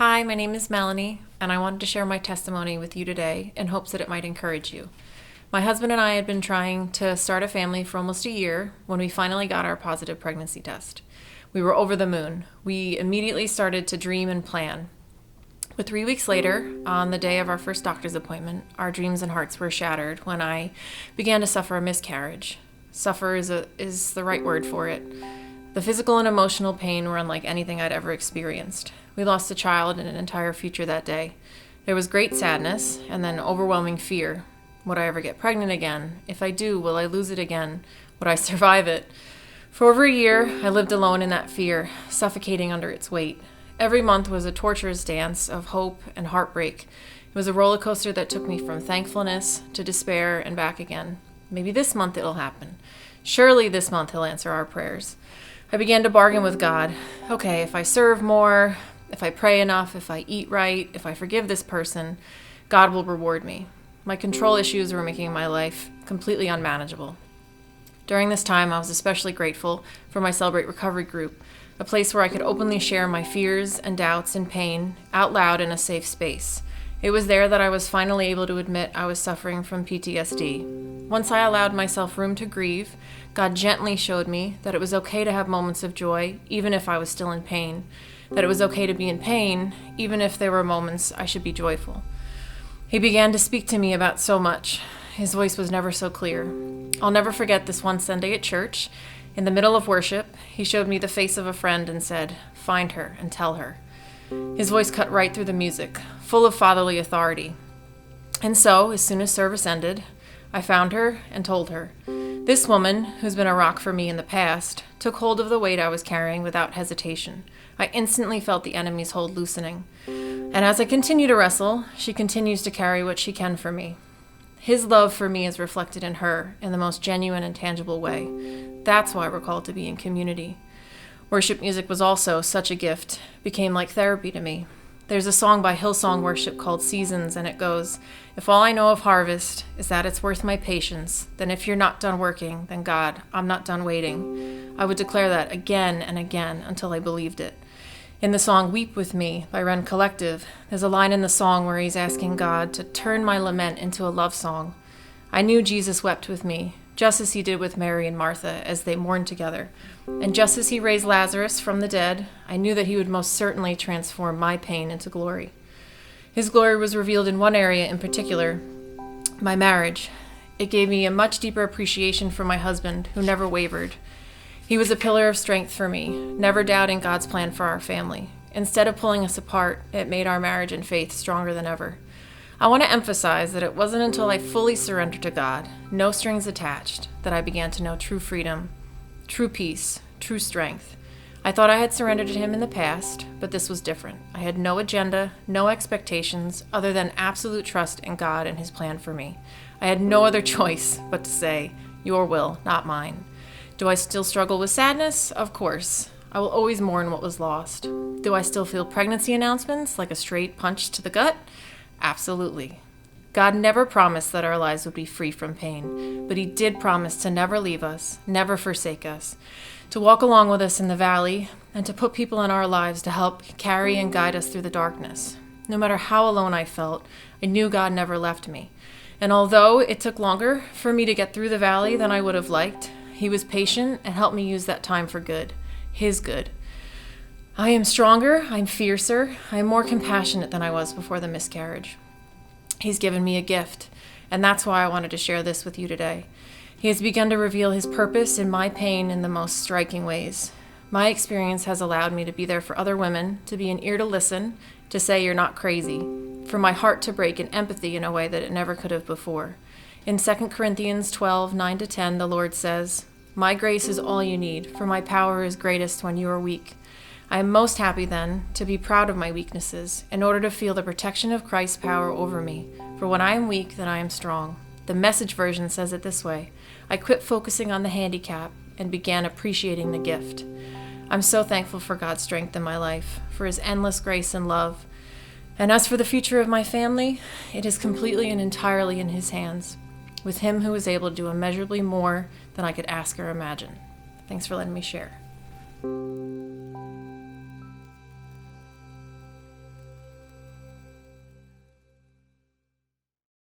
Hi, my name is Melanie, and I wanted to share my testimony with you today in hopes that it might encourage you. My husband and I had been trying to start a family for almost a year when we finally got our positive pregnancy test. We were over the moon. We immediately started to dream and plan. But 3 weeks later, on the day of our first doctor's appointment, our dreams and hearts were shattered when I began to suffer a miscarriage. Suffer is the right word for it. The physical and emotional pain were unlike anything I'd ever experienced. We lost a child and an entire future that day. There was great sadness and then overwhelming fear. Would I ever get pregnant again? If I do, will I lose it again? Would I survive it? For over a year, I lived alone in that fear, suffocating under its weight. Every month was a torturous dance of hope and heartbreak. It was a roller coaster that took me from thankfulness to despair and back again. Maybe this month it'll happen. Surely this month he'll answer our prayers. I began to bargain with God. Okay, if I serve more, if I pray enough, if I eat right, if I forgive this person, God will reward me. My control issues were making my life completely unmanageable. During this time, I was especially grateful for my Celebrate Recovery group, a place where I could openly share my fears and doubts and pain out loud in a safe space. It was there that I was finally able to admit I was suffering from PTSD. Once I allowed myself room to grieve, God gently showed me that it was okay to have moments of joy, even if I was still in pain, that it was okay to be in pain, even if there were moments I should be joyful. He began to speak to me about so much. His voice was never so clear. I'll never forget this one Sunday at church. In the middle of worship, he showed me the face of a friend and said, "Find her and tell her." His voice cut right through the music, full of fatherly authority. And so, as soon as service ended, I found her and told her. This woman, who's been a rock for me in the past, took hold of the weight I was carrying without hesitation. I instantly felt the enemy's hold loosening. And as I continue to wrestle, she continues to carry what she can for me. His love for me is reflected in her in the most genuine and tangible way. That's why we're called to be in community. Worship music was also such a gift, became like therapy to me. There's a song by Hillsong Worship called Seasons, and it goes, "If all I know of harvest is that it's worth my patience, then if you're not done working, then God, I'm not done waiting." I would declare that again and again until I believed it. In the song Weep With Me by Ren Collective, there's a line in the song where he's asking God to turn my lament into a love song. I knew Jesus wept with me, just as he did with Mary and Martha as they mourned together. And just as he raised Lazarus from the dead, I knew that he would most certainly transform my pain into glory. His glory was revealed in one area in particular, my marriage. It gave me a much deeper appreciation for my husband, who never wavered. He was a pillar of strength for me, never doubting God's plan for our family. Instead of pulling us apart, it made our marriage and faith stronger than ever. I want to emphasize that it wasn't until I fully surrendered to God, no strings attached, that I began to know true freedom, true peace, true strength. I thought I had surrendered to him in the past, but this was different. I had no agenda, no expectations, other than absolute trust in God and his plan for me. I had no other choice but to say, "Your will, not mine." Do I still struggle with sadness? Of course. I will always mourn what was lost. Do I still feel pregnancy announcements like a straight punch to the gut? Absolutely. God never promised that our lives would be free from pain, but he did promise to never leave us, never forsake us, to walk along with us in the valley, and to put people in our lives to help carry and guide us through the darkness. No matter how alone I felt, I knew God never left me. And although it took longer for me to get through the valley than I would have liked, he was patient and helped me use that time for good, his good. I am stronger, I'm fiercer, I'm more compassionate than I was before the miscarriage. He's given me a gift, and that's why I wanted to share this with you today. He has begun to reveal his purpose in my pain in the most striking ways. My experience has allowed me to be there for other women, to be an ear to listen, to say you're not crazy, for my heart to break in empathy in a way that it never could have before. In 2 Corinthians 12, 9-10, the Lord says, "My grace is all you need, for my power is greatest when you are weak." I am most happy then to be proud of my weaknesses in order to feel the protection of Christ's power over me. For when I am weak, then I am strong. The Message version says it this way: I quit focusing on the handicap and began appreciating the gift. I'm so thankful for God's strength in my life, for his endless grace and love. And as for the future of my family, it is completely and entirely in his hands, with him who is able to do immeasurably more than I could ask or imagine. Thanks for letting me share.